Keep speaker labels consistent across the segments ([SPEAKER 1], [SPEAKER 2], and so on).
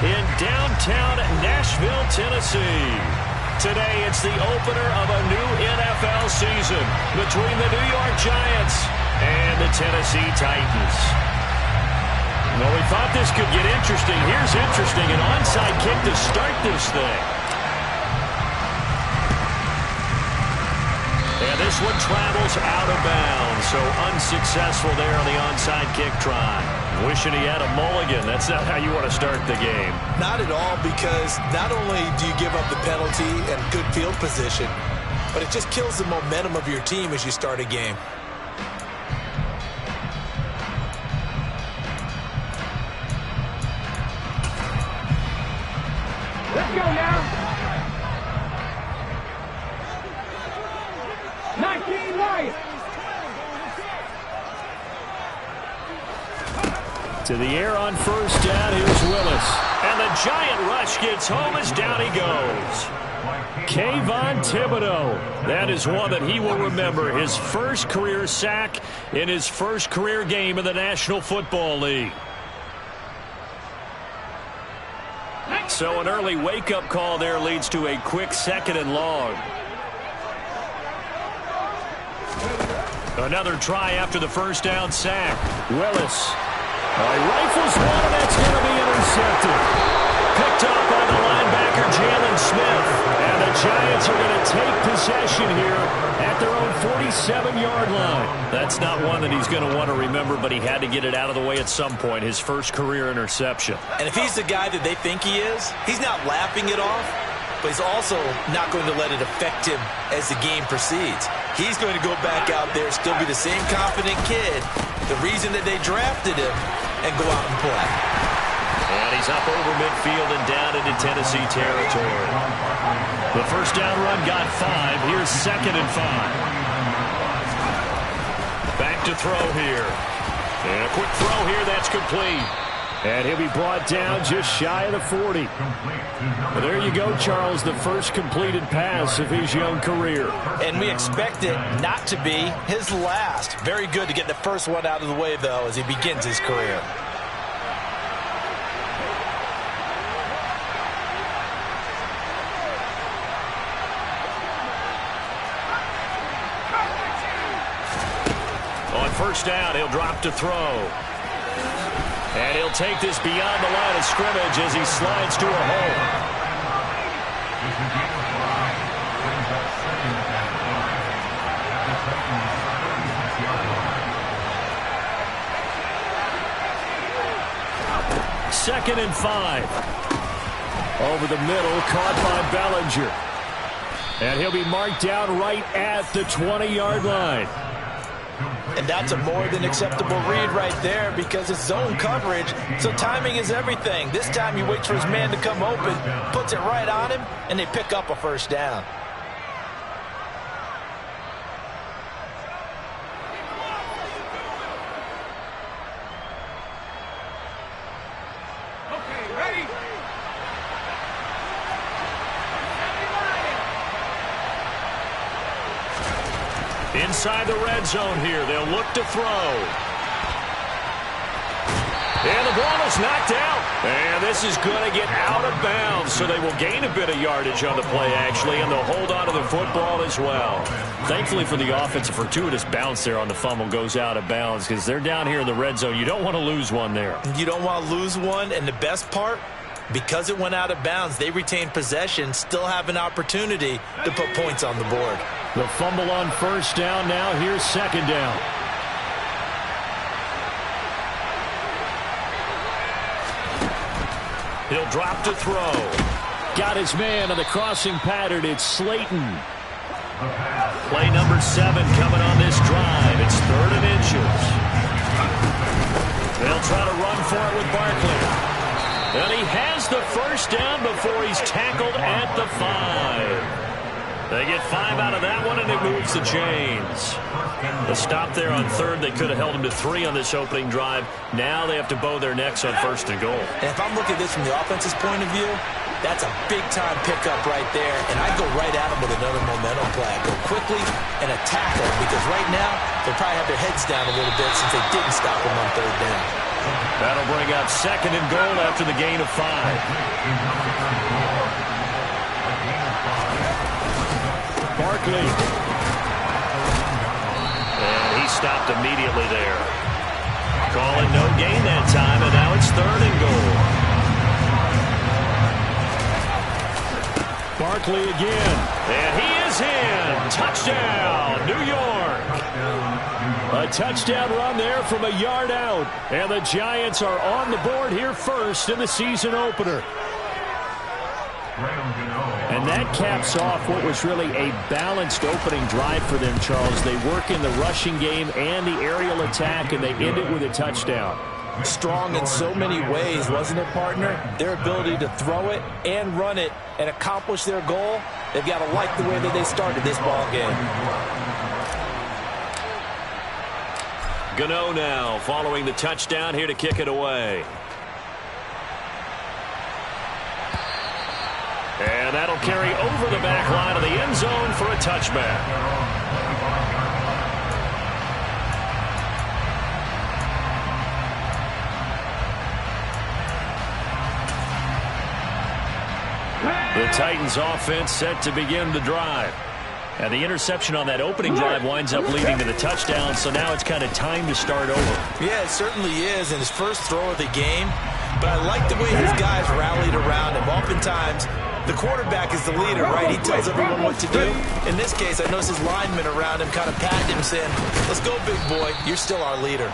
[SPEAKER 1] in downtown Nashville, Tennessee. Today, it's the opener of a new NFL season between the New York Giants and the Tennessee Titans. Well, we thought this could get interesting. Here's interesting, an onside kick to start this thing. And this one travels out of bounds, so unsuccessful there on the onside kick try. Wishing he had a mulligan. That's not how you want to start the game.
[SPEAKER 2] Not at all, because not only do you give up the penalty and good field position, but it just kills the momentum of your team as you start a game.
[SPEAKER 3] Let's go now. 19 life.
[SPEAKER 1] To the air on first down, here's Willis. And the giant rush gets home as down he goes. Kayvon Thibodeaux. That is one that he will remember. His first career sack in his first career game in the National Football League. So an early wake-up call there leads to a quick 2nd and long. Another try after the first down sack. Willis. Rifles one, and that's going to be intercepted. Picked up by the linebacker, Jalen Smith. And the Giants are going to take possession here at their own 47-yard line. That's not one that he's going to want to remember, but he had to get it out of the way at some point. His first career interception.
[SPEAKER 2] And if he's the guy that they think he is, he's not laughing it off, but he's also not going to let it affect him as the game proceeds. He's going to go back out there, still be the same confident kid, the reason that they drafted him, and go out and play.
[SPEAKER 1] And he's up over midfield and down into Tennessee territory. The first down run got 5. Here's 2nd and 5. Back to throw here. And a quick throw here that's complete. And he'll be brought down just shy of the 40. Well, there you go, Charles, the first completed pass of his young career.
[SPEAKER 2] And we expect it not to be his last. Very good to get the first one out of the way, though, as he begins his career.
[SPEAKER 1] On first down, he'll drop to throw. And he'll take this beyond the line of scrimmage as he slides to a hole. Second and 5. Over the middle, caught by Bellinger. And he'll be marked down right at the 20-yard line.
[SPEAKER 2] And that's a more than acceptable read right there, because it's zone coverage, so timing is everything. This time he waits for his man to come open, puts it right on him, and they pick up a first down.
[SPEAKER 3] Okay, ready?
[SPEAKER 1] Inside the red zone here, they'll look to throw. And the ball is knocked out. And this is going to get out of bounds, so they will gain a bit of yardage on the play, actually, and they'll hold on to the football as well. Thankfully for the offense, a fortuitous bounce there on the fumble goes out of bounds, because they're down here in the red zone. You don't want to lose one there.
[SPEAKER 2] You don't want to lose one, and the best part, because it went out of bounds, they retain possession, still have an opportunity to put points on the board.
[SPEAKER 1] The fumble on first down now. Here's 2nd down. He'll drop to throw. Got his man on the crossing pattern. It's Slayton. Play number 7 coming on this drive. It's 3rd and inches. They'll try to run for it with Barkley. And he has the first down before he's tackled at the 5. They get 5 out of that one, and it moves the chains. The stop there on 3rd, they could have held him to 3 on this opening drive. Now they have to bow their necks on 1st and goal.
[SPEAKER 2] And if I'm looking at this from the offense's point of view, That's a big-time pickup right there, and I'd go right at him with another momentum play. Go quickly and attack him, because right now they'll probably have their heads down a little bit since they didn't stop him on third down.
[SPEAKER 1] That'll bring up 2nd and goal after the gain of 5. Barkley. And he stopped immediately there. Calling no gain that time, and now it's 3rd and goal. Barkley again. And he is in. Touchdown, New York. A touchdown run there from a yard out. And the Giants are on the board here first in the season opener. And that caps off what was really a balanced opening drive for them, Charles. They work in the rushing game and the aerial attack, and they end it with a touchdown.
[SPEAKER 2] Strong in so many ways, wasn't it, partner? Their ability to throw it and run it and accomplish their goal, they've got to like the way that they started this ball game.
[SPEAKER 1] Gano now following the touchdown here to kick it away. And that'll carry over the back line of the end zone for a touchback. The Titans offense set to begin the drive. And the interception on that opening drive winds up leading to the touchdown, so now it's kind of time to start over.
[SPEAKER 2] Yeah, it certainly is in his first throw of the game. But I like the way his guys rallied around him. Oftentimes, the quarterback is the leader, right? He tells everyone what to do. In this case, I noticed his linemen around him kind of patting him, saying, let's go, big boy. You're still our leader.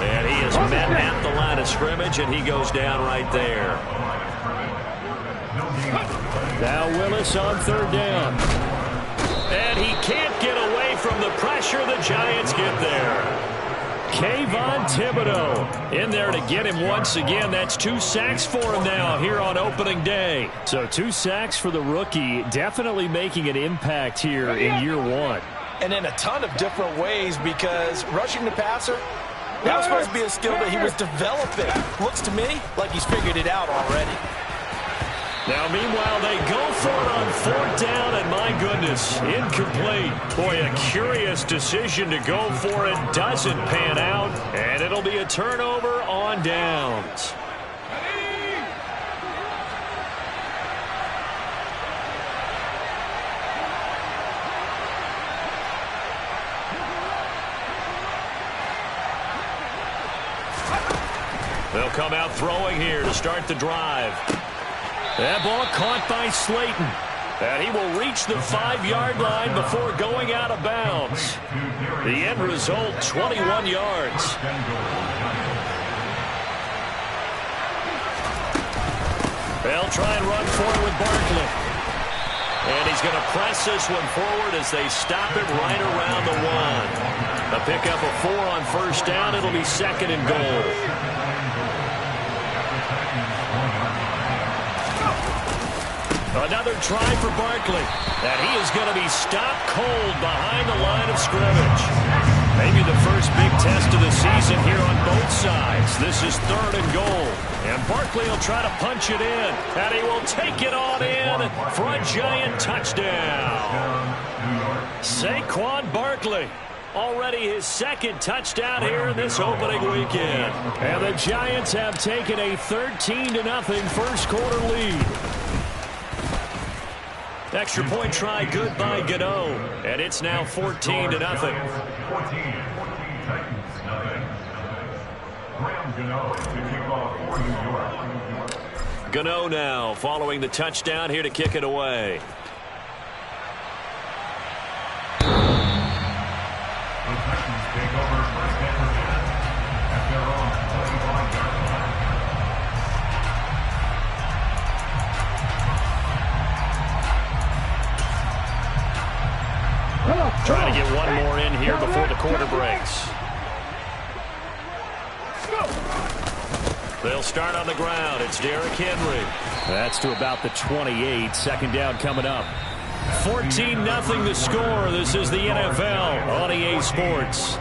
[SPEAKER 1] And he is met at the line of scrimmage, and he goes down right there. Now Willis on 3rd down. And he can't get away from the pressure. The Giants get there. Kayvon Thibodeaux in there to get him once again. That's 2 sacks for him now here on opening day. So 2 sacks for the rookie, definitely making an impact here in year 1.
[SPEAKER 2] And in a ton of different ways, because rushing the passer, that was supposed to be a skill that he was developing. Looks to me like he's figured it out already.
[SPEAKER 1] Now, meanwhile, they go for it on 4th down, and my goodness, incomplete. Boy, a curious decision to go for it. Doesn't pan out, and it'll be a turnover on downs. They'll come out throwing here to start the drive. That ball caught by Slayton. And he will reach the 5-yard line before going out of bounds. The end result, 21 yards. They'll try and run forward with Barkley. And he's going to press this one forward as they stop it right around the 1. A pickup of 4 on 1st down. It'll be 2nd and goal. Another try for Barkley. And he is going to be stopped cold behind the line of scrimmage. Maybe the first big test of the season here on both sides. This is 3rd and goal. And Barkley will try to punch it in. And he will take it on in for a Giant touchdown. Saquon Barkley. Already his 2nd touchdown here in this opening weekend. And the Giants have taken a 13-0 first quarter lead. Extra point try good by Gano. And it's now 14-0. Gano now following the touchdown here to kick it away. Trying to get one more in here before the quarter breaks. They'll start on the ground. It's Derrick Henry. That's to about the 28. 2nd down coming up. 14-0 the score. This is the NFL on EA Sports.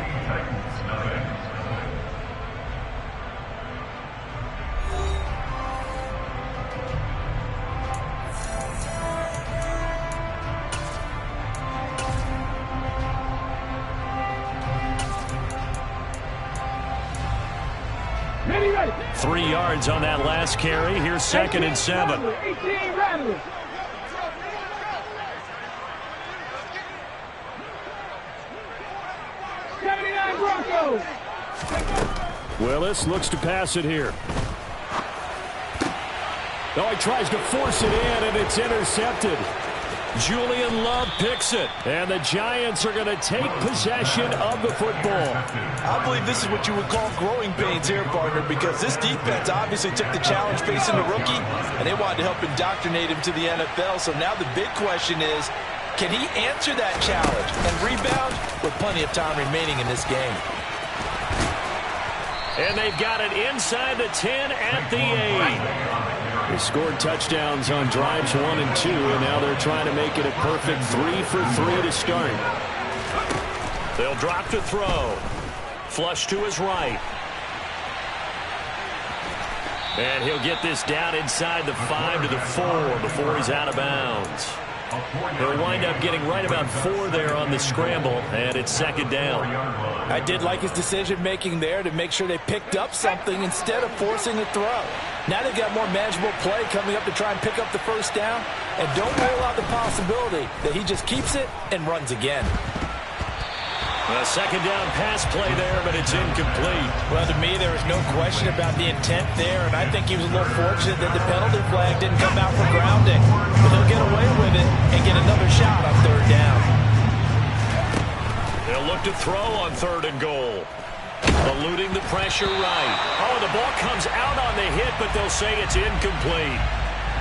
[SPEAKER 1] 3 yards on that last carry. Here's 2nd and 7.
[SPEAKER 3] 18 Rattlers. Broncos.
[SPEAKER 1] Willis looks to pass it here. Oh, he tries to force it in, and it's intercepted. Julian Love picks it, and the Giants are going to take possession of the football.
[SPEAKER 2] I believe this is what you would call growing pains here, partner, because this defense obviously took the challenge facing the rookie, and they wanted to help indoctrinate him to the NFL. So now the big question is, can he answer that challenge and rebound with plenty of time remaining in this game?
[SPEAKER 1] And they've got it inside the 10 at the 8. They scored touchdowns on drives 1 and 2, and now they're trying to make it a perfect 3 for 3 to start. They'll drop to throw. Flush to his right. And he'll get this down inside the 5 to the 4 before he's out of bounds. He'll wind up getting right about 4 there on the scramble, and it's 2nd down.
[SPEAKER 2] I did like his decision-making there to make sure they picked up something instead of forcing a throw. Now they've got more manageable play coming up to try and pick up the 1st down, and don't rule out the possibility that he just keeps it and runs again.
[SPEAKER 1] A 2nd down pass play there, but it's incomplete.
[SPEAKER 2] Well, to me, there is no question about the intent there, and I think he was a little fortunate that the penalty flag didn't come out for grounding. But he'll get away with it and get another shot on 3rd down.
[SPEAKER 1] They'll look to throw on 3rd and goal. Eluding the pressure right. Oh, the ball comes out on the hit, but they'll say it's incomplete.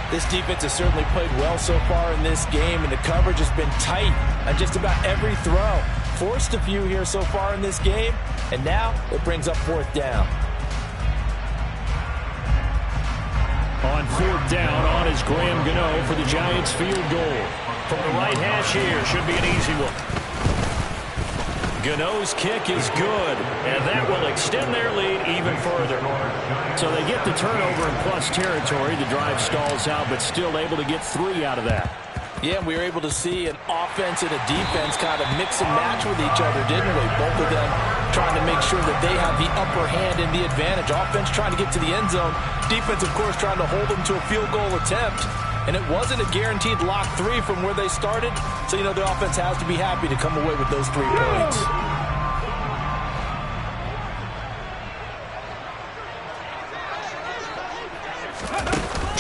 [SPEAKER 2] This defense has certainly played well so far in this game, and the coverage has been tight on just about every throw. Forced a few here so far in this game, and now it brings up 4th down.
[SPEAKER 1] On 4th down, on is Graham Gano for the Giants field goal. From the right hash here, should be an easy one. Gano's kick is good, and that will extend their lead even further. So they get the turnover in plus territory. The drive stalls out, but still able to get 3 out of that.
[SPEAKER 2] Yeah, we were able to see an offense and a defense kind of mix and match with each other, didn't we? Both of them trying to make sure that they have the upper hand and the advantage. Offense trying to get to the end zone. Defense, of course, trying to hold them to a field goal attempt. And it wasn't a guaranteed lock 3 from where they started. So, you know, the offense has to be happy to come away with those 3 points.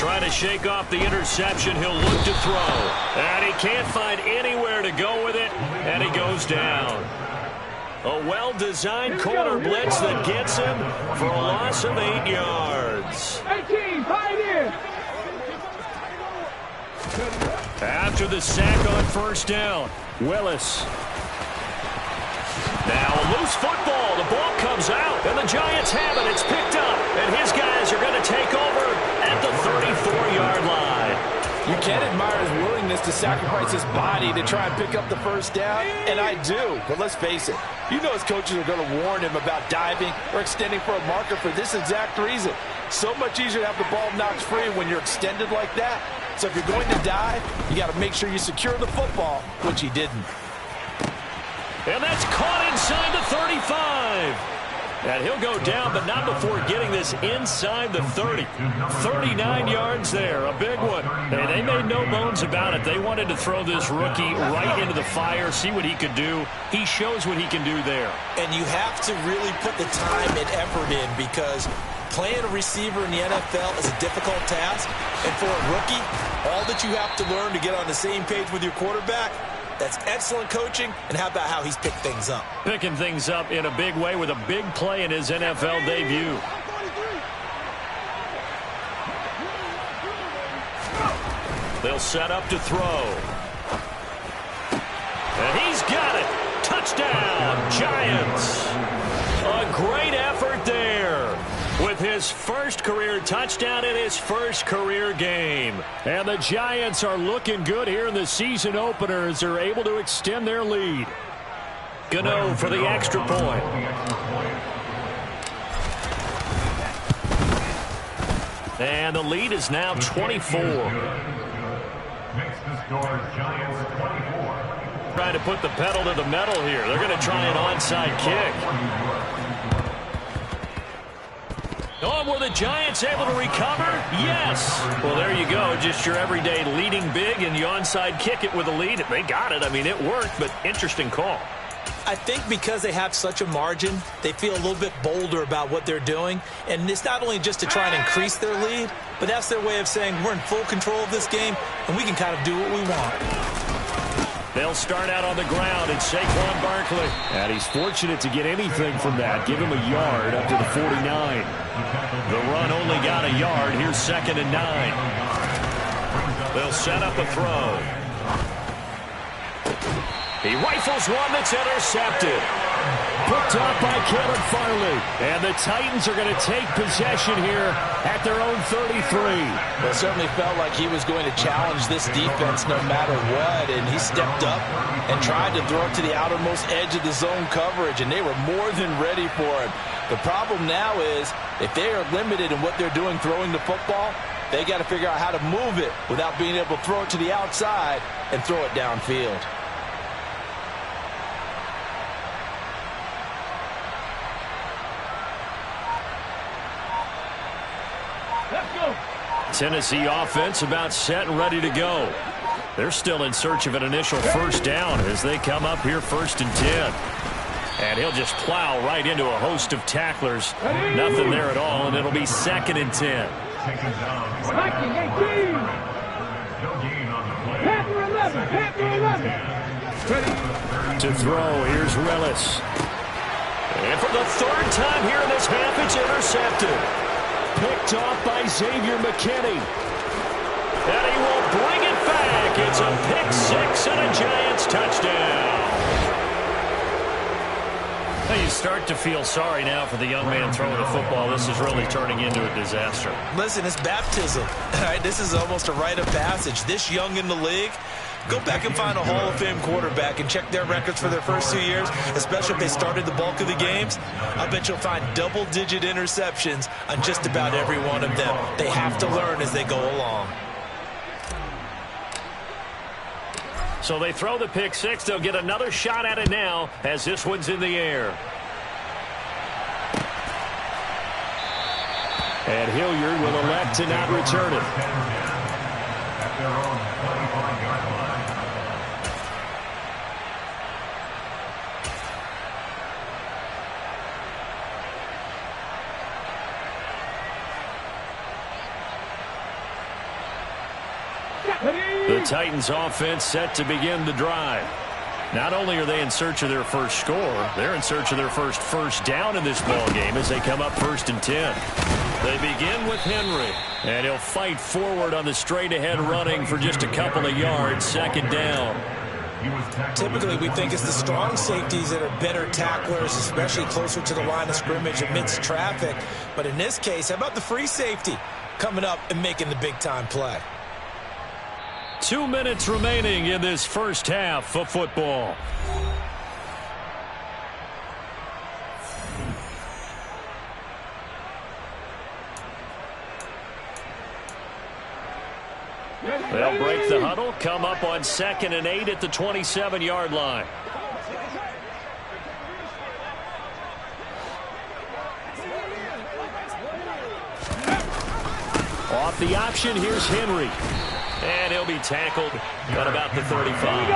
[SPEAKER 1] Trying to shake off the interception. He'll look to throw. And he can't find anywhere to go with it. And he goes down. A well-designed corner blitz that gets him for a loss of 8 yards.
[SPEAKER 3] 18, Pioneer.
[SPEAKER 1] After the sack on 1st down, Willis. Now a loose football. The ball comes out, and the Giants have it. It's picked up, and his guys are going to take over at the 34-yard line.
[SPEAKER 2] You can admire his willingness to sacrifice his body to try and pick up the 1st down, and I do. But let's face it, you know his coaches are going to warn him about diving or extending for a marker for this exact reason. So much easier to have the ball knocked free when you're extended like that. So if you're going to dive, you got to make sure you secure the football, which he didn't.
[SPEAKER 1] And that's caught inside the 35. And he'll go down, but not before getting this inside the 30. 39 yards there, a big one. And they made no bones about it. They wanted to throw this rookie right into the fire, see what he could do. He shows what he can do there.
[SPEAKER 2] And you have to really put the time and effort in, because playing a receiver in the NFL is a difficult task. And for a rookie, all that you have to learn to get on the same page with your quarterback, that's excellent coaching. And how about how he's picked things up?
[SPEAKER 1] Picking things up in a big way with a big play in his NFL debut. They'll set up to throw. And he's got it. Touchdown, Giants. A great effort there with his first career touchdown in his first career game. And the Giants are looking good here in the season opener as they're able to extend their lead. Gano for the extra point. And the lead is now 24.
[SPEAKER 4] Makes the score Giants 24.
[SPEAKER 1] Trying to put the pedal to the metal here. They're going to try an onside kick. Oh, were the Giants able to recover? Yes. Well, there you go. Just your everyday leading big, and you onside kick it with a lead. They got it. I mean, it worked, but interesting call.
[SPEAKER 2] I think because they have such a margin, they feel a little bit bolder about what they're doing. And it's not only just to try and increase their lead, but that's their way of saying we're in full control of this game, and we can kind of do what we want.
[SPEAKER 1] They'll start out on the ground, and Saquon Barkley. And he's fortunate to get anything from that. Give him a yard up to the 49. The run only got a yard. Here's 2nd and 9. They'll set up a throw. He rifles one that's intercepted. Picked off by Caleb Farley. And the Titans are going to take possession here at their own 33.
[SPEAKER 2] Well, it certainly felt like he was going to challenge this defense no matter what, and he stepped up and tried to throw it to the outermost edge of the zone coverage, and they were more than ready for it. The problem now is if they are limited in what they're doing throwing the football, they got to figure out how to move it without being able to throw it to the outside and throw it downfield.
[SPEAKER 1] Tennessee offense about set and ready to go. They're still in search of an initial first down as they come up here 1st and 10. And he'll just plow right into a host of tacklers. Nothing there at all, and it'll be 2nd and 10.
[SPEAKER 3] Viking 18. Panther 11. Panther 11.
[SPEAKER 1] To throw, here's Willis. And for the 3rd time here in this half, it's intercepted. Picked off by Xavier McKinney. And he will bring it back. It's a pick 6 and a Giants touchdown. Now you start to feel sorry now for the young man throwing the football. This is really turning into a disaster.
[SPEAKER 2] Listen, it's baptism. All right, this is almost a rite of passage. This young in the league, go back and find a Hall of Fame quarterback and check their records for their first 2 years, especially if they started the bulk of the games. I bet you'll find double-digit interceptions on just about every one of them. They have to learn as they go along.
[SPEAKER 1] So they throw the pick 6. They'll get another shot at it now as this one's in the air. And Hilliard will elect to not return it.
[SPEAKER 4] At their own 25-yard line.
[SPEAKER 1] The Titans offense set to begin the drive. Not only are they in search of their first score, they're in search of their first down in this ball game as they come up 1st and 10. They begin with Henry, and he'll fight forward on the straight-ahead running for just a couple of yards. 2nd down.
[SPEAKER 2] Typically, we think it's the strong safeties that are better tacklers, especially closer to the line of scrimmage amidst traffic. But in this case, how about the free safety coming up and making the big-time play?
[SPEAKER 1] 2 minutes remaining in this first half of football. They'll break the huddle, come up on 2nd and 8 at the 27-yard line. Off the option, here's Henry. And he'll be tackled at about the 35.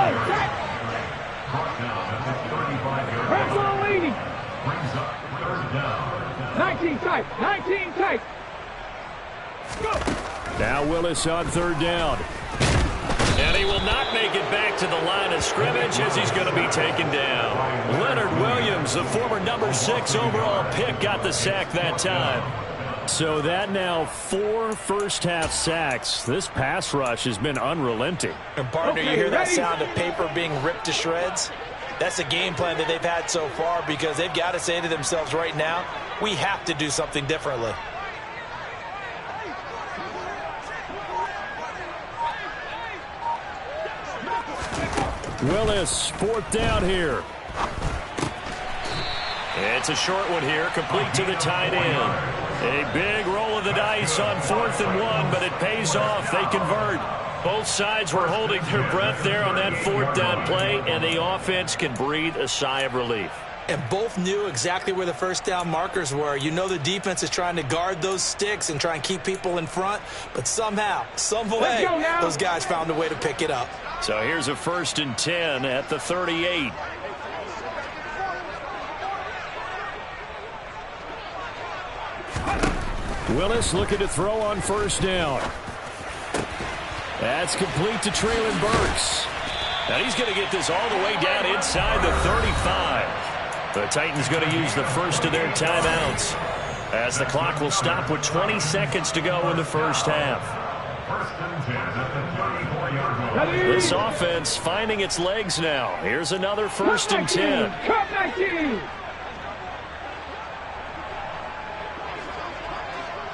[SPEAKER 3] Press on leading. 19 tight. 19 tight. Go.
[SPEAKER 1] Now Willis on 3rd down. And he will not make it back to the line of scrimmage as he's going to be taken down. Leonard Williams, the former number 6 overall pick, got the sack that time. So that now 4 first-half sacks. This pass rush has been unrelenting.
[SPEAKER 2] And partner, you hear that sound of paper being ripped to shreds? That's the game plan that they've had so far because they've got to say to themselves right now, we have to do something differently.
[SPEAKER 1] Willis, 4th down here. It's a short one here, complete to the tight end. A big roll of the dice on 4th and 1, but it pays off. They convert. Both sides were holding their breath there on that 4th down play, and the offense can breathe a sigh of relief.
[SPEAKER 2] And both knew exactly where the first down markers were. You know the defense is trying to guard those sticks and try and keep people in front, but somehow, some way, those guys found a way to pick it up.
[SPEAKER 1] So here's a 1st and 10 at the 38. Willis looking to throw on 1st down. That's complete to Treylon Burks. And he's going to get this all the way down inside the 35. The Titans going to use the first of their timeouts as the clock will stop with 20 seconds to go in the first half. This offense finding its legs now. Here's another 1st and 10.
[SPEAKER 3] Cut 19.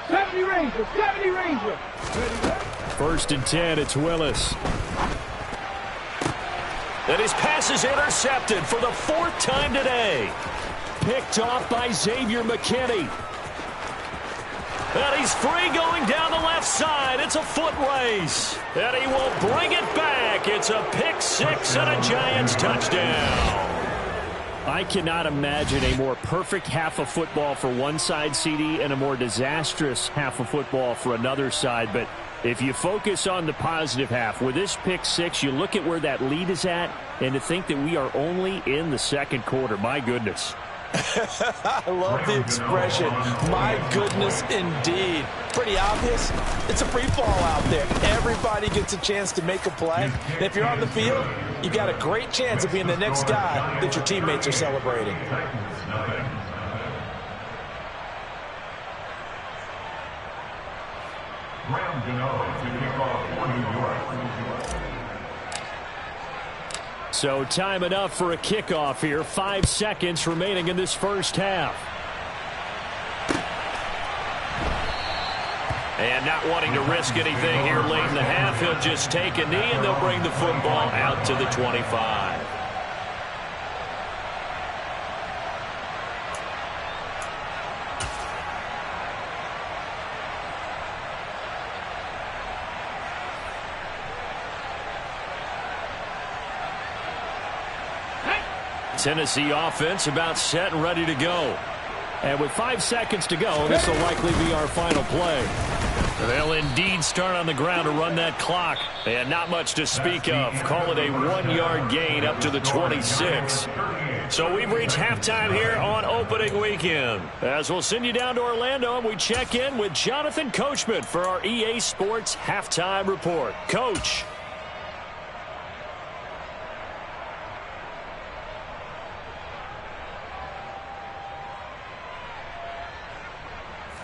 [SPEAKER 3] 70 Ranger, 70 Ranger.
[SPEAKER 1] 1st and 10, it's Willis. And his pass is intercepted for the 4th time today. Picked off by Xavier McKinney. And he's free going down the left side. It's a foot race. And he will bring it back. It's a pick 6 and a Giants touchdown. I cannot imagine a more perfect half of football for one side, CD, and a more disastrous half of football for another side. But if you focus on the positive half, with this pick 6, you look at where that lead is at, and to think that we are only in the second quarter. My goodness.
[SPEAKER 2] I love the expression. My goodness, indeed. Pretty obvious. It's a free fall out there. Everybody gets a chance to make a play. And if you're on the field, you've got a great chance of being the next guy that your teammates are celebrating.
[SPEAKER 4] Graham Gano to kick off for New York.
[SPEAKER 1] So time enough for a kickoff here. 5 seconds remaining in this first half. And not wanting to risk anything here late in the half, he'll just take a knee and they'll bring the football out to the 25. Tennessee offense about set and ready to go. And with 5 seconds to go, this will likely be our final play. They'll indeed start on the ground to run that clock. And not much to speak of. Call it a 1-yard gain up to the 26. So we've reached halftime here on opening weekend. As we'll send you down to Orlando and we check in with Jonathan Coachman for our EA Sports Halftime Report. Coach.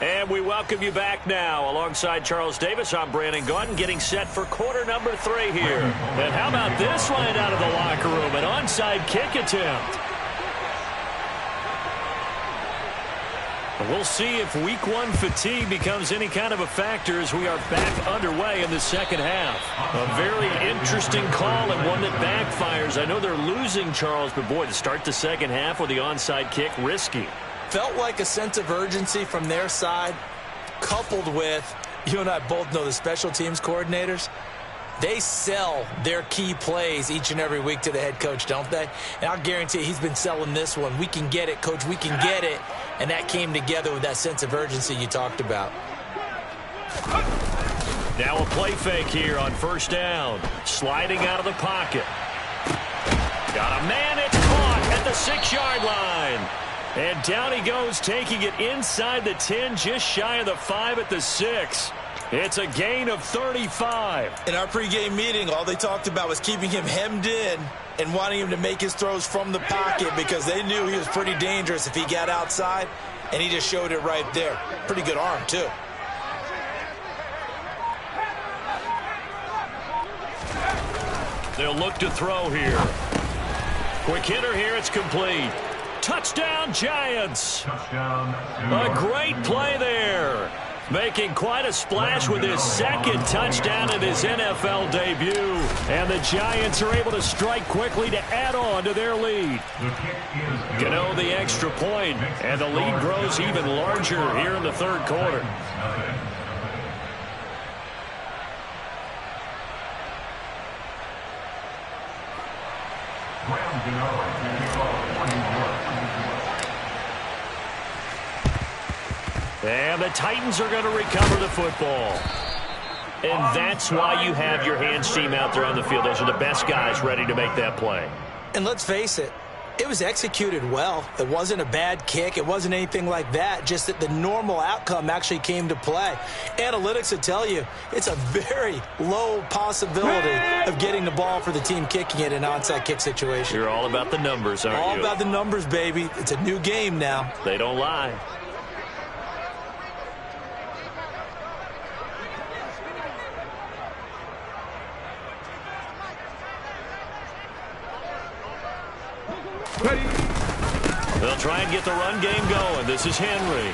[SPEAKER 1] And we welcome you back now. Alongside Charles Davis, I'm Brandon Gaudin, getting set for quarter number 3 here. And how about this line out of the locker room? An onside kick attempt. We'll see if week 1 fatigue becomes any kind of a factor as we are back underway in the second half. A very interesting call and one that backfires. I know they're losing, Charles, but boy, to start the second half with the onside kick, risky.
[SPEAKER 2] Felt like a sense of urgency from their side, coupled with, you and I both know the special teams coordinators, they sell their key plays each and every week to the head coach, don't they? And I'll guarantee he's been selling this one. We can get it, coach, we can get it. And that came together with that sense of urgency you talked about.
[SPEAKER 1] Now a play fake here on first down. Sliding out of the pocket. Got a man, it's caught at the 6-yard line. And down he goes, taking it inside the 10, just shy of the 5 at the 6. It's a gain of 35.
[SPEAKER 2] In our pregame meeting, all they talked about was keeping him hemmed in and wanting him to make his throws from the pocket because they knew he was pretty dangerous if he got outside, and he just showed it right there. Pretty good arm, too.
[SPEAKER 1] They'll look to throw here. Quick hitter here, it's complete. Touchdown, Giants.
[SPEAKER 4] Touchdown.
[SPEAKER 1] A great play there. Making quite a splash with his second touchdown in his NFL debut. And the Giants are able to strike quickly to add on to their lead. Gano the extra point, and the lead grows even larger here in the third quarter.
[SPEAKER 4] Graham Gano to kick off for New York.
[SPEAKER 1] And the Titans are going to recover the football. And that's why you have your hands team out there on the field. Those are the best guys ready to make that play.
[SPEAKER 2] And let's face it, it was executed well. It wasn't a bad kick. It wasn't anything like that. Just that the normal outcome actually came to play. Analytics will tell you it's a very low possibility of getting the ball for the team kicking it in an onside kick situation.
[SPEAKER 1] You're all about the numbers, aren't you?
[SPEAKER 2] All about the numbers, baby. It's a new game now.
[SPEAKER 1] They don't lie. They'll try and get the run game going. This is Henry.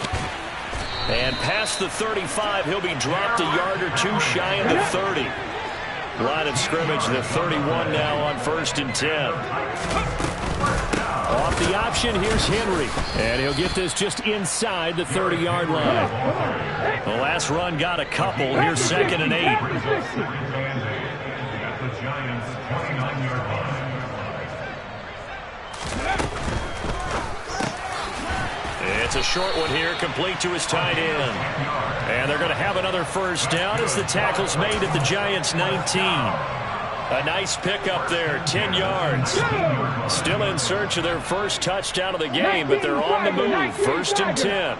[SPEAKER 1] And past the 35, he'll be dropped a yard or two shy of the 30. Line of scrimmage, the 31 now on 1st and 10. Off the option, here's Henry. And he'll get this just inside the 30-yard line. The last run got a couple. Here's 2nd and 8.
[SPEAKER 4] At the Giants' 29-yard line.
[SPEAKER 1] It's a short one here, complete to his tight end. And they're going to have another first down as the tackle's made at the Giants' 19. A nice pickup there, 10 yards. Still in search of their first touchdown of the game, but they're on the move. 1st and 10.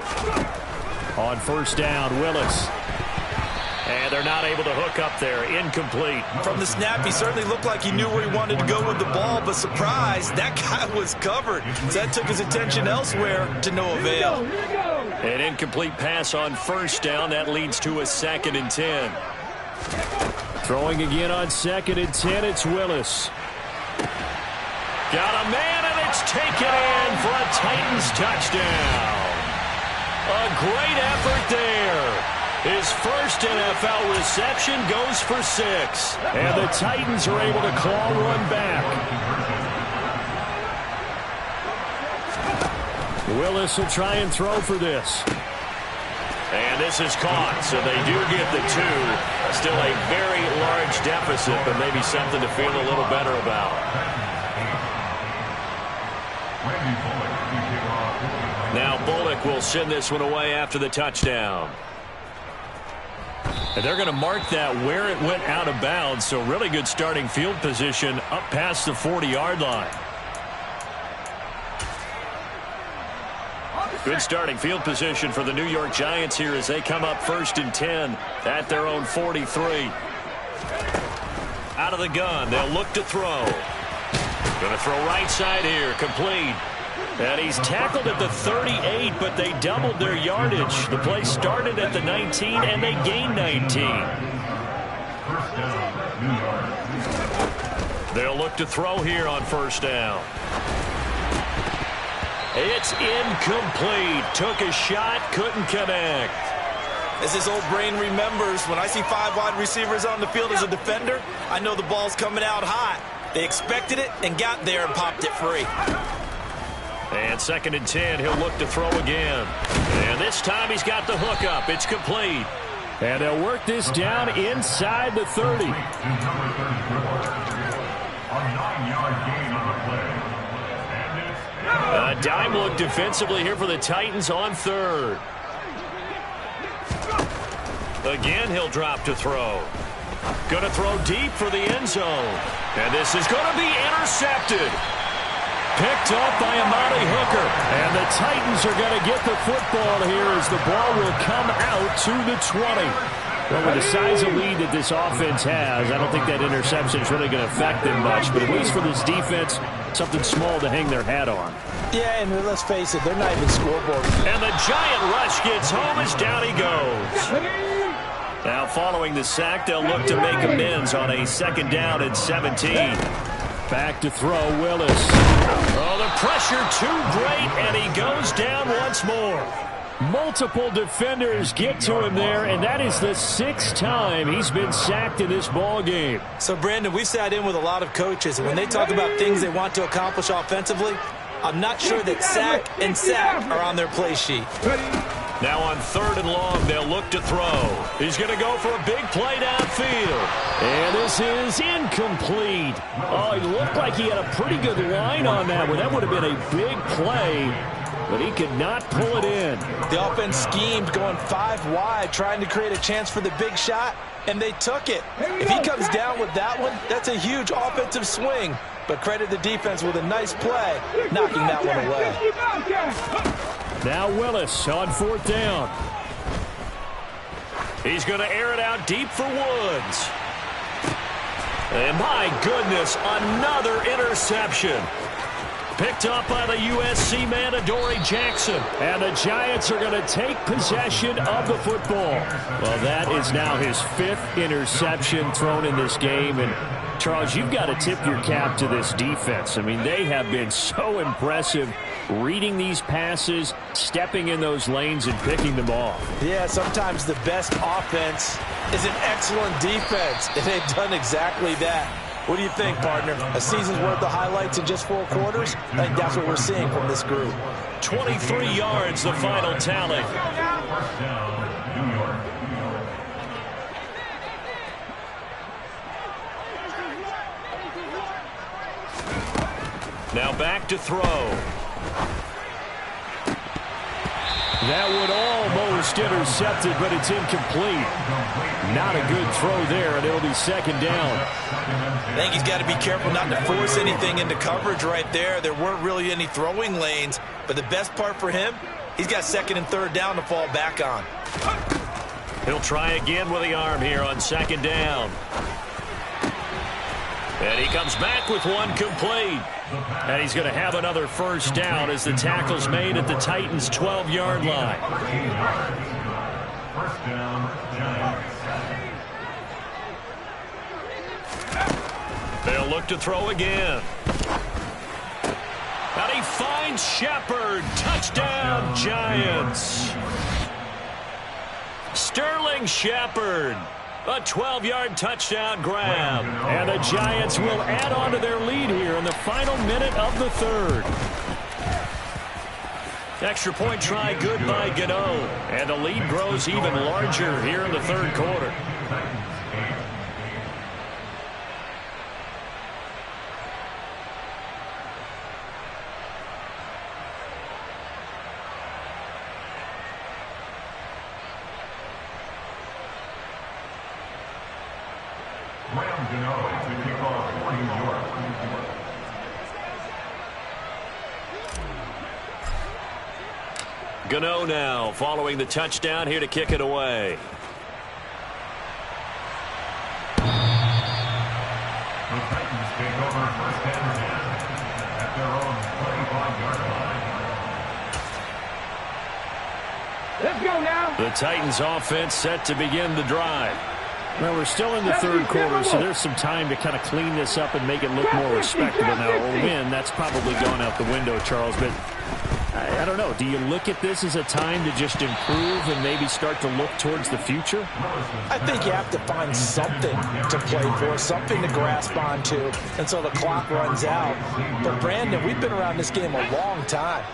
[SPEAKER 1] On first down, Willis. And they're not able to hook up there. Incomplete.
[SPEAKER 2] From the snap, he certainly looked like he knew where he wanted to go with the ball, but surprise, that guy was covered. So that took his attention elsewhere to no avail.
[SPEAKER 1] An incomplete pass on first down. That leads to a 2nd and 10. Throwing again on 2nd and 10, it's Willis. Got a man, and it's taken in for a Titans touchdown. A great effort there. His first NFL reception goes for 6. And the Titans are able to claw one back. Willis will try and throw for this. And this is caught, so they do get the 2. Still a very large deficit, but maybe something to feel a little better about. Now Bullock will send this one away after the touchdown. And they're going to mark that where it went out of bounds, so really good starting field position up past the 40-yard line. Good starting field position for the New York Giants here as they come up 1st and 10 at their own 43. Out of the gun, they'll look to throw. Going to throw right side here, complete. And he's tackled at the 38, but they doubled their yardage. The play started at the 19, and they gained 19. They'll look to throw here on first down. It's incomplete. Took a shot, couldn't connect.
[SPEAKER 2] As his old brain remembers, when I see 5 wide receivers on the field as a defender, I know the ball's coming out hot. They expected it and got there and popped it free.
[SPEAKER 1] And 2nd and 10, he'll look to throw again. And this time he's got the hook up. It's complete. And they'll work this down inside the 30.
[SPEAKER 4] A 9-yard gain on the play.
[SPEAKER 1] A dime look defensively here for the Titans on 3rd. Again, he'll drop to throw. Going to throw deep for the end zone. And this is going to be intercepted. Picked off by Amani Hooker. And the Titans are going to get the football here as the ball will come out to the 20. Well, with the size of lead that this offense has, I don't think that interception is really going to affect them much. But at least for this defense, something small to hang their hat on.
[SPEAKER 2] Yeah, and let's face it, they're not even scoreboard.
[SPEAKER 1] And the giant rush gets home as down he goes. Now following the sack, they'll look to make amends on a 2nd down and 17. Back to throw, Willis. Oh, the pressure too great, and he goes down once more. Multiple defenders get to him there, and that is the 6th time he's been sacked in this ball game.
[SPEAKER 2] So, Brandon, we've sat in with a lot of coaches, and when they talk about things they want to accomplish offensively, I'm not sure that sack and sack are on their play sheet.
[SPEAKER 1] Now on 3rd and long, they'll look to throw. He's going to go for a big play downfield. And this is incomplete. Oh, he looked like he had a pretty good line on that one. That would have been a big play. but he could not pull it in.
[SPEAKER 2] The offense schemed going 5 wide, trying to create a chance for the big shot, and they took it. If he comes down with that one, that's a huge offensive swing. But credit the defense with a nice play, knocking that one away.
[SPEAKER 1] Now Willis on 4th down. He's going to air it out deep for Woods. And my goodness, another interception. Picked up by the USC man, Adoree Jackson. And the Giants are going to take possession of the football. Well, that is now his 5th interception thrown in this game. And Charles, you've got to tip your cap to this defense. I mean, they have been so impressive reading these passes, stepping in those lanes, and picking them off.
[SPEAKER 2] Yeah, sometimes the best offense is an excellent defense, and they've done exactly that. What do you think, partner? A season's worth of highlights in just 4 quarters? I think that's what we're seeing from this group.
[SPEAKER 1] 23 yards, the final tally.
[SPEAKER 4] First down, New York.
[SPEAKER 1] Now back to throw. That one almost intercepted, but it's incomplete. Not a good throw there, and it'll be 2nd down.
[SPEAKER 2] I think he's got to be careful not to force anything into coverage right there. There weren't really any throwing lanes, but the best part for him, he's got 2nd and 3rd down to fall back on.
[SPEAKER 1] He'll try again with the arm here on 2nd down. And he comes back with one complete. And he's going to have another 1st down as the tackle's made at the Titans' 12-yard line.
[SPEAKER 4] First down, Giants.
[SPEAKER 1] They'll look to throw again. And he finds Shepard. Touchdown, Giants. Sterling Shepard. A 12-yard touchdown grab. And the Giants will add on to their lead here in the final minute of the 3rd. Extra point try good by Gano. And the lead grows even larger here in the 3rd quarter.
[SPEAKER 4] Graham Gano to kick off for New York.
[SPEAKER 1] Gano now following the touchdown here to kick it away.
[SPEAKER 4] The Titans take over 1st and 10 at their own 25-yard line.
[SPEAKER 3] Let's go now.
[SPEAKER 1] The Titans offense set to begin the drive. Well, we're still in the 3rd quarter, so there's some time to kind of clean this up and make it look more respectable. Now, a win, that's probably gone out the window, Charles, but I don't know. Do you look at this as a time to just improve and maybe start to look towards the future?
[SPEAKER 2] I think you have to find something to play for, something to grasp onto until the clock runs out. But, Brandon, we've been around this game a long time.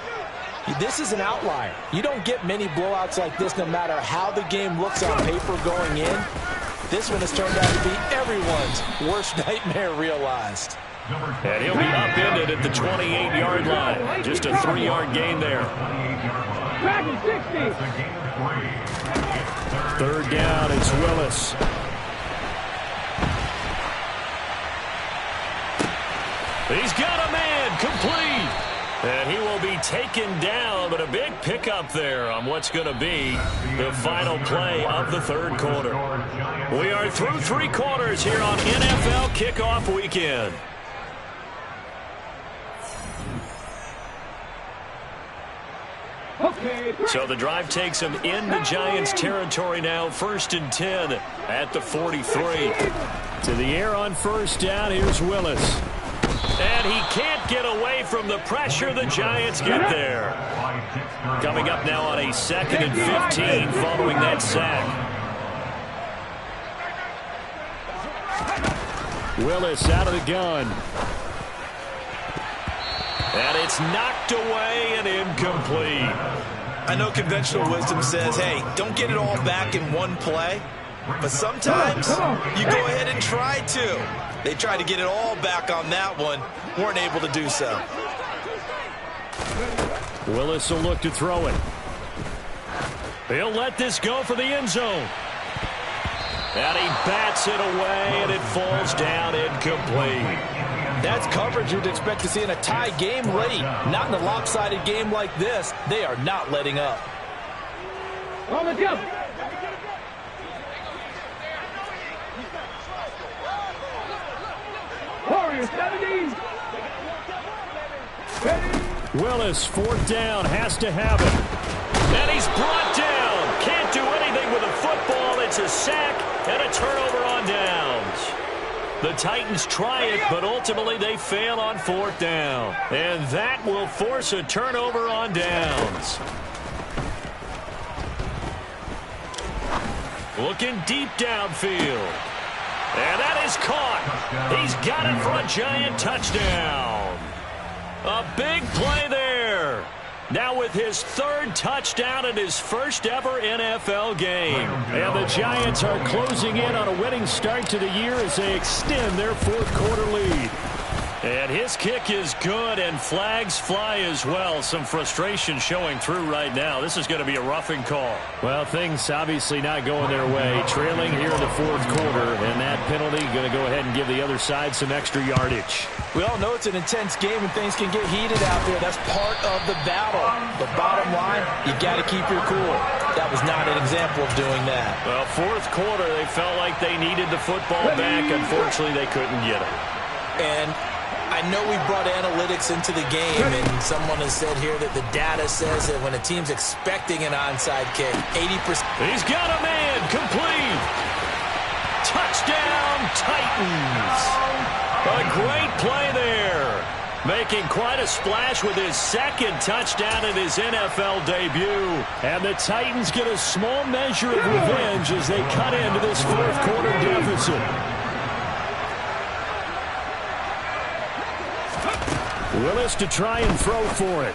[SPEAKER 2] This is an outlier. You don't get many blowouts like this no matter how the game looks on paper going in. This one has turned out to be everyone's worst nightmare realized.
[SPEAKER 1] And he'll be upended at the 28-yard line. Just a 3-yard gain there.
[SPEAKER 3] Back in 60.
[SPEAKER 1] 3rd down, it's Willis. He's got a man complete. And he will be taken down, but a big pickup there on what's going to be the final play of the 3rd quarter. We are through 3 quarters here on NFL Kickoff Weekend. So the drive takes him into Giants territory now. 1st and 10 at the 43. To the air on 1st down, here's Willis. And he can't get away from the pressure. The Giants get there. Coming up now on a 2nd and 15 following that sack. Willis out of the gun. And it's knocked away and incomplete.
[SPEAKER 2] I know conventional wisdom says, hey, don't get it all back in one play. But sometimes you go ahead and try to. They tried to get it all back on that one. Weren't able to do so.
[SPEAKER 1] Willis will look to throw it. He'll let this go for the end zone. And he bats it away, and it falls down incomplete.
[SPEAKER 2] That's coverage you'd expect to see in a tie game late. Not in a lopsided game like this. They are not letting up.
[SPEAKER 3] On the jump. Warriors 70.
[SPEAKER 1] Willis, fourth down, has to have it. And he's brought down. Can't do anything with a football. It's a sack and a turnover on downs. The Titans try it, but ultimately they fail on fourth down. And that will force a turnover on downs. Looking deep downfield. And that is caught. He's got it for a Giant touchdown. A big play there. Now with his third touchdown in his first ever NFL game. And the Giants are closing in on a winning start to the year as they extend their fourth quarter lead. And his kick is good, and flags fly as well. Some frustration showing through right now. This is going to be a roughing call. Well, things obviously not going their way. Trailing here in the fourth quarter, and that penalty going to go ahead and give the other side some extra yardage.
[SPEAKER 2] We all know it's an intense game and things can get heated out there. That's part of the battle. But bottom line, you got to keep your cool. That was not an example of doing that.
[SPEAKER 1] Well, fourth quarter, they felt like they needed the football back. Unfortunately, they couldn't get it.
[SPEAKER 2] And I know we brought analytics into the game, and someone has said here that the data says that when a team's expecting an onside kick, 80%.
[SPEAKER 1] He's got a man, complete. Touchdown, Titans. A great play there. Making quite a splash with his second touchdown in his NFL debut. And the Titans get a small measure of revenge as they cut into this fourth quarter deficit. Willis to try and throw for it.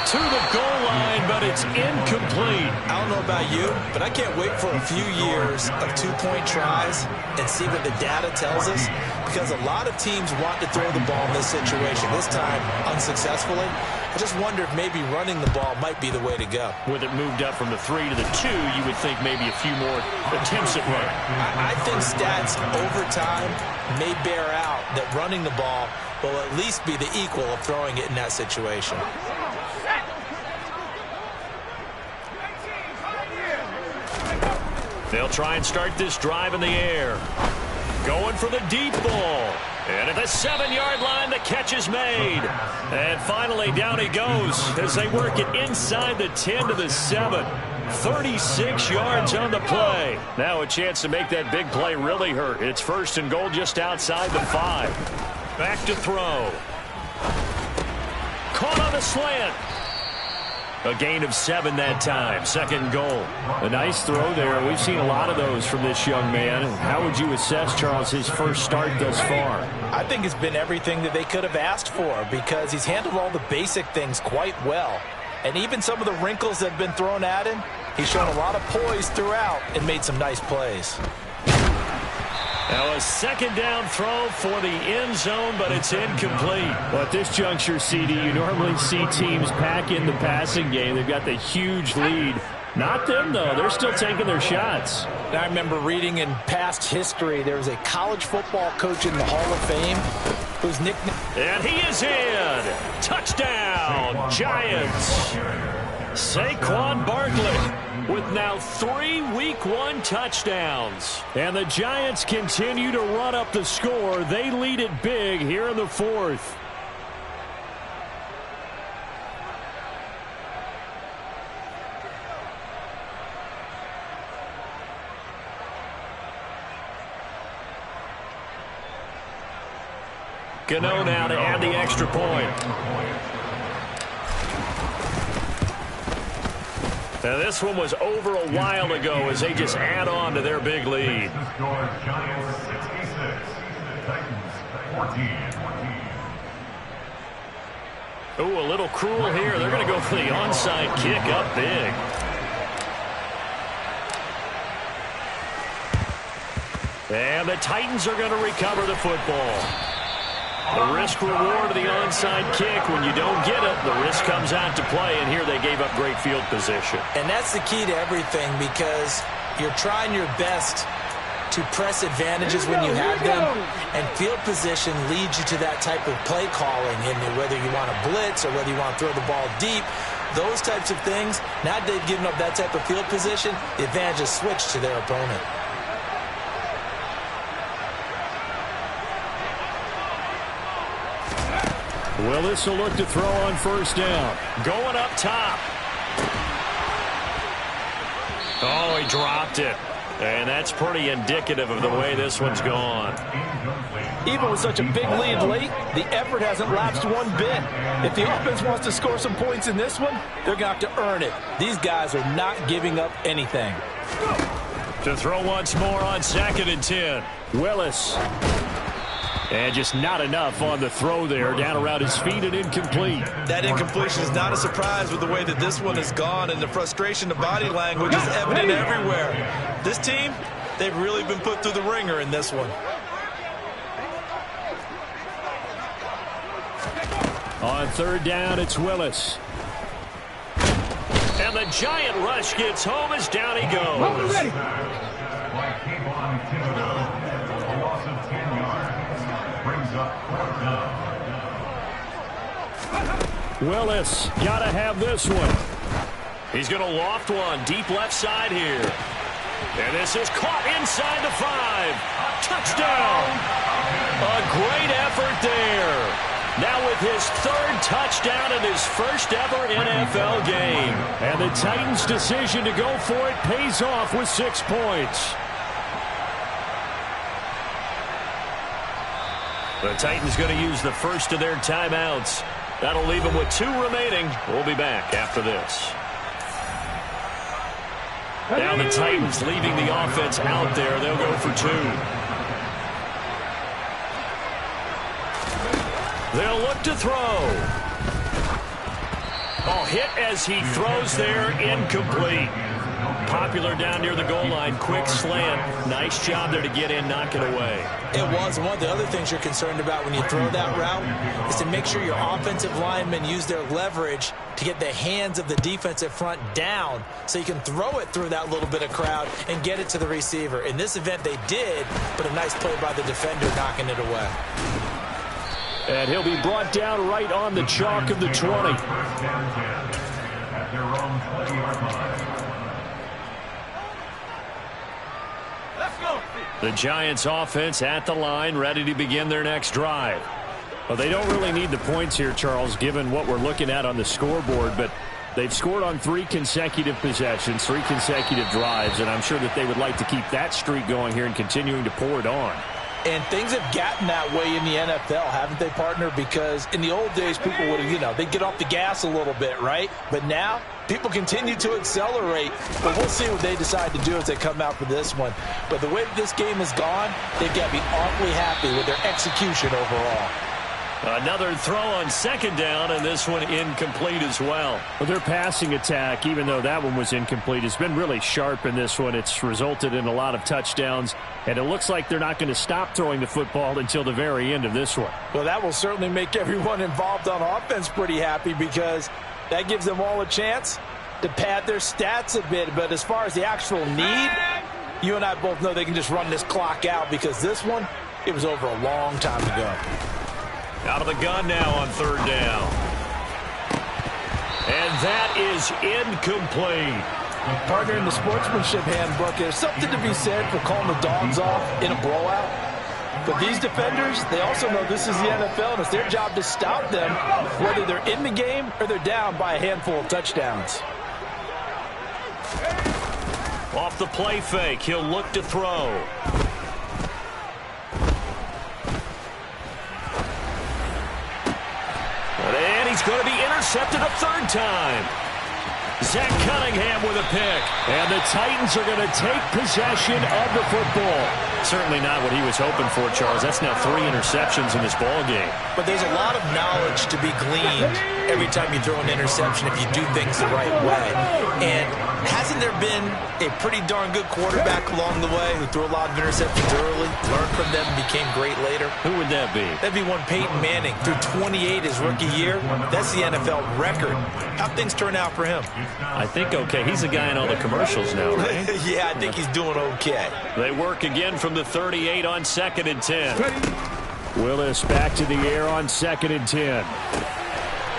[SPEAKER 1] To the goal line, but it's incomplete.
[SPEAKER 2] I don't know about you, but I can't wait for a few years of two-point tries and see what the data tells us, because a lot of teams want to throw the ball in this situation. This time, unsuccessfully. I just wonder if maybe running the ball might be the way to go.
[SPEAKER 1] With it moved up from the 3 to the 2, you would think maybe a few more attempts at running.
[SPEAKER 2] I think stats over time may bear out that running the ball will at least be the equal of throwing it in that situation.
[SPEAKER 1] They'll try and start this drive in the air. Going for the deep ball. And at the 7-yard line, the catch is made. And finally, down he goes as they work it inside the 10 to the 7. 36 yards on the play. Now a chance to make that big play really hurt. It's first and goal just outside the 5. Back to throw. Caught on the slant. A gain of 7 that time. Second goal. A nice throw there. We've seen a lot of those from this young man. How would you assess, Charles, his first start thus far?
[SPEAKER 2] I think it's been everything that they could have asked for, because he's handled all the basic things quite well. And even some of the wrinkles that have been thrown at him, he's shown a lot of poise throughout and made some nice plays.
[SPEAKER 1] Now a second down throw for the end zone, but it's incomplete. Well, at this juncture, CD, you normally see teams pack in the passing game. They've got the huge lead. Not them, though. They're still taking their shots.
[SPEAKER 2] I remember reading in past history, there was a college football coach in the Hall of Fame whose nickname...
[SPEAKER 1] And he is in. Touchdown, Giants. Saquon Barkley with now 3 Week 1 touchdowns. And the Giants continue to run up the score. They lead it big here in the fourth. Gano now to add the extra point. Now this one was over a while ago as they just add on to their big lead.
[SPEAKER 4] Giants 66, Titans 14.
[SPEAKER 1] Ooh, a little cruel here. They're going to go for the onside kick up big. And the Titans are going to recover the football. The risk-reward of the onside kick. When you don't get it, the risk comes out to play, and here they gave up great field position.
[SPEAKER 2] And that's the key to everything, because you're trying your best to press advantages when you have them, and field position leads you to that type of play calling, and whether you want to blitz or whether you want to throw the ball deep, those types of things. Now they've given up that type of field position, the advantage is switched to their opponent.
[SPEAKER 1] Willis will look to throw on first down. Going up top. Oh, he dropped it. And that's pretty indicative of the way this one's gone.
[SPEAKER 5] Even with such a big lead late, the effort hasn't lapsed one bit. If the offense wants to score some points in this one, they're going to have to earn it. These guys are not giving up anything.
[SPEAKER 1] To throw once more on 2nd and 10. Willis. And just not enough on the throw there. Down around his feet and incomplete.
[SPEAKER 2] That incompletion is not a surprise with the way that this one has gone, and the frustration, the body language is evident everywhere. This team, they've really been put through the ringer in this one.
[SPEAKER 1] On 3rd down, it's Willis. And the giant rush gets home as down he goes.
[SPEAKER 4] By Kayvon Thibodeaux, a loss of 10 yards. Brings up 4th down.
[SPEAKER 1] Willis, gotta have this one. He's gonna loft one deep left side here. And this is caught inside the 5. Touchdown! A great effort there. Now with his 3rd touchdown in his first ever NFL game. And the Titans' decision to go for it pays off with 6 points. The Titans going to use the first of their timeouts. That'll leave them with 2 remaining. We'll be back after this. Now the Titans leaving the offense out there. They'll go for 2. They'll look to throw. Oh, hit as he throws there, incomplete. Popular down near the goal line, quick slant. Nice job there to get in, knock it away.
[SPEAKER 2] It was. One of the other things you're concerned about when you throw that route is to make sure your offensive linemen use their leverage to get the hands of the defensive front down so you can throw it through that little bit of crowd and get it to the receiver. In this event, they did, but a nice play by the defender knocking it away.
[SPEAKER 1] And he'll be brought down right on the chalk of the 20.
[SPEAKER 4] First down 10 at their own 20-yard line.
[SPEAKER 1] The Giants offense at the line, ready to begin their next drive. Well, they don't really need the points here, Charles, given what we're looking at on the scoreboard, but they've scored on 3 consecutive possessions, 3 consecutive drives, and I'm sure that they would like to keep that streak going here and continuing to pour it on.
[SPEAKER 5] And things have gotten that way in the NFL, haven't they, partner? Because in the old days, people would have, they'd get off the gas a little bit, right? But now, people continue to accelerate. But we'll see what they decide to do as they come out for this one. But the way that this game has gone, they've got to be awfully happy with their execution overall.
[SPEAKER 1] Another throw on 2nd down, and this one incomplete as well. Well, their passing attack, even though that one was incomplete, has been really sharp in this one. It's resulted in a lot of touchdowns, and it looks like they're not going to stop throwing the football until the very end of this one.
[SPEAKER 5] Well, that will certainly make everyone involved on offense pretty happy, because that gives them all a chance to pad their stats a bit. But as far as the actual need, you and I both know they can just run this clock out, because this one, it was over a long time ago.
[SPEAKER 1] Out of the gun now on 3rd down. And that is incomplete.
[SPEAKER 5] Partner, in the sportsmanship handbook, there's something to be said for calling the dogs off in a blowout. But these defenders, they also know this is the NFL, and it's their job to stop them, whether they're in the game or they're down by a handful of touchdowns.
[SPEAKER 1] Off the play fake, he'll look to throw. And he's going to be intercepted a 3rd time. Zach Cunningham with a pick. And the Titans are going to take possession of the football. Certainly not what he was hoping for, Charles. That's now 3 interceptions in this ball game.
[SPEAKER 2] But there's a lot of knowledge to be gleaned every time you throw an interception if you do things the right way. And hasn't there been a pretty darn good quarterback along the way who threw a lot of interceptions early, learned from them, and became great later?
[SPEAKER 1] Who would that be?
[SPEAKER 2] That'd be one Peyton Manning. Threw 28 his rookie year. That's the NFL record. How'd things turn out for him?
[SPEAKER 1] I think okay. He's the guy in all the commercials now, right?
[SPEAKER 2] Yeah, I think he's doing okay.
[SPEAKER 1] They work again from the 38 on 2nd and 10. Willis back to the air on 2nd and 10.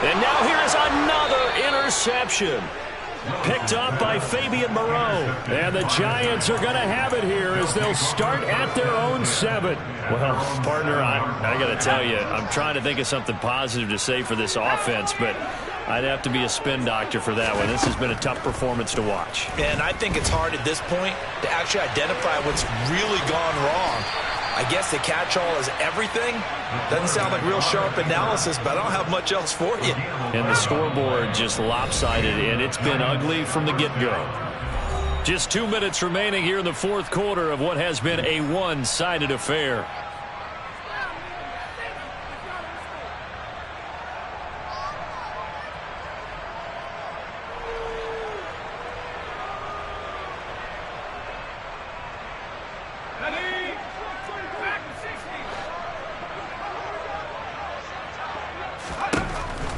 [SPEAKER 1] And now here is another interception. Picked up by Fabian Moreau. And the Giants are going to have it here as they'll start at their own 7. Well, partner, I got to tell you, I'm trying to think of something positive to say for this offense, but I'd have to be a spin doctor for that one. This has been a tough performance to watch.
[SPEAKER 2] And I think it's hard at this point to actually identify what's really gone wrong. I guess the catch-all is everything. Doesn't sound like real sharp analysis, but I don't have much else for you.
[SPEAKER 1] And the scoreboard just lopsided, and it's been ugly from the get-go. Just 2 minutes remaining here in the 4th quarter of what has been a one-sided affair.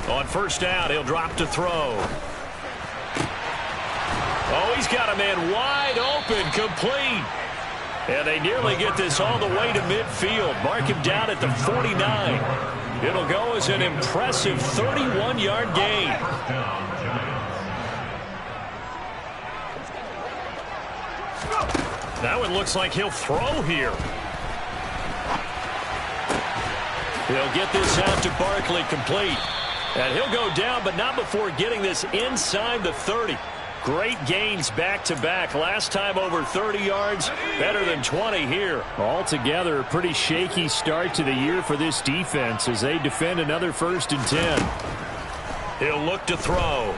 [SPEAKER 1] On 1st down, he'll drop to throw. Oh, he's got a man wide open, complete. And they nearly get this all the way to midfield. Mark him down at the 49. It'll go as an impressive 31-yard gain. Now it looks like he'll throw here. He'll get this out to Barkley, complete. And he'll go down, but not before getting this inside the 30. Great gains back-to-back. Last time over 30 yards, better than 20 here. Altogether, a pretty shaky start to the year for this defense as they defend another 1st and 10. He'll look to throw.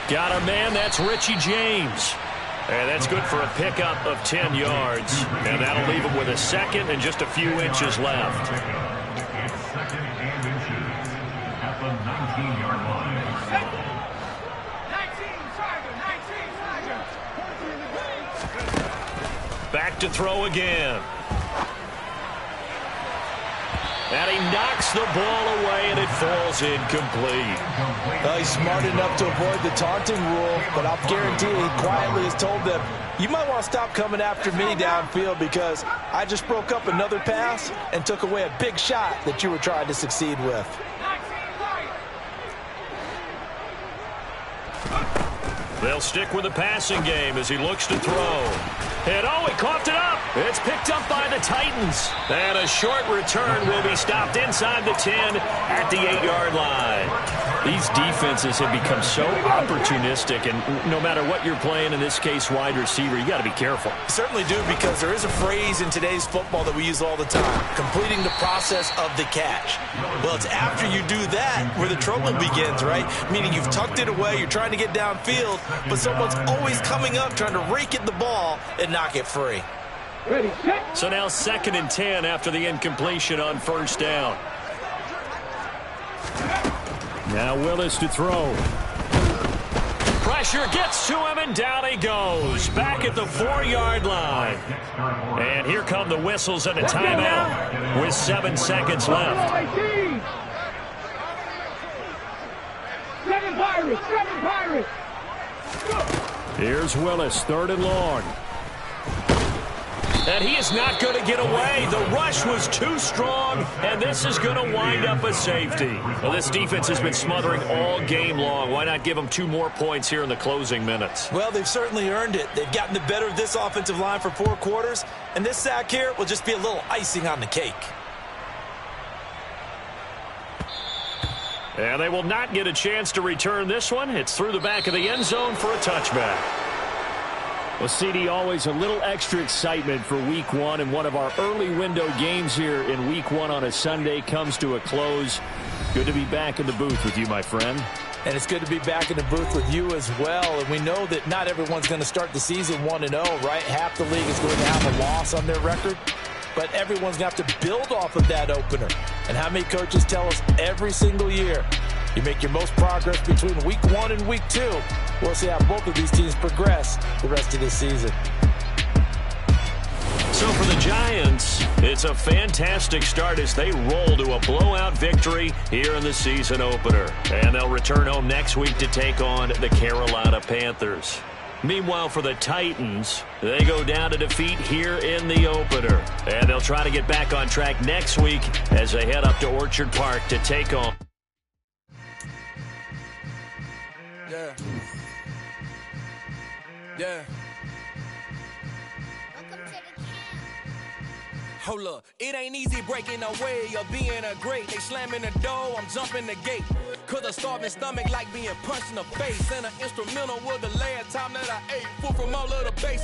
[SPEAKER 1] Got a man, that's Richie James. And that's good for a pickup of 10 yards. And that'll leave him with a 2nd and just a few inches left.
[SPEAKER 4] At the 19-yard line.
[SPEAKER 1] Back to throw again. And he knocks the ball away, and it falls incomplete.
[SPEAKER 5] He's smart enough to avoid the taunting rule, but I'll guarantee he quietly has told them, you might want to stop coming after me downfield because I just broke up another pass and took away a big shot that you were trying to succeed with.
[SPEAKER 1] They'll stick with the passing game as he looks to throw. And oh, he coughed it up. It's picked up by the Titans. And a short return will be stopped inside the 10 at the 8-yard line. These defenses have become so opportunistic, and no matter what you're playing, in this case wide receiver, you got to be careful.
[SPEAKER 2] Certainly do, because there is a phrase in today's football that we use all the time, completing the process of the catch. Well, it's after you do that where the trouble begins, right? Meaning you've tucked it away, you're trying to get downfield, but someone's always coming up trying to rake at the ball and knock it free.
[SPEAKER 3] Ready, set.
[SPEAKER 1] So now 2nd and 10 after the incompletion on 1st down. Now Willis to throw. Pressure gets to him, and down he goes. Back at the 4-yard line. And here come the whistles and a timeout with 7 seconds left.
[SPEAKER 3] 7 Pirates, 7 Pirates.
[SPEAKER 1] Here's Willis, 3rd and long. And he is not going to get away. The rush was too strong, and this is going to wind up a safety. Well, this defense has been smothering all game long. Why not give them 2 more points here in the closing minutes?
[SPEAKER 2] Well, they've certainly earned it. They've gotten the better of this offensive line for 4 quarters, and this sack here will just be a little icing on the cake.
[SPEAKER 1] And they will not get a chance to return this one. It's through the back of the end zone for a touchback. Well, CD, always a little extra excitement for Week 1, and one of our early window games here in Week 1 on a Sunday comes to a close. Good to be back in the booth with you, my friend.
[SPEAKER 5] And it's good to be back in the booth with you as well. And we know that not everyone's going to start the season 1-0, right? Half the league is going to have a loss on their record. But everyone's going to have to build off of that opener. And how many coaches tell us every single year, You make your most progress between week 1 and week 2. We'll see how both of these teams progress the rest of the season.
[SPEAKER 1] So for the Giants, it's a fantastic start as they roll to a blowout victory here in the season opener. And they'll return home next week to take on the Carolina Panthers. Meanwhile, for the Titans, they go down to defeat here in the opener. And they'll try to get back on track next week as they head up to Orchard Park to take on.
[SPEAKER 6] Yeah. Yeah. Hold up, it ain't easy breaking away or being a great. They slamming the door, I'm jumping the gate. Cause a starving stomach like being punched in the face. And an instrumental was the last time that I ate. Food from all of the base.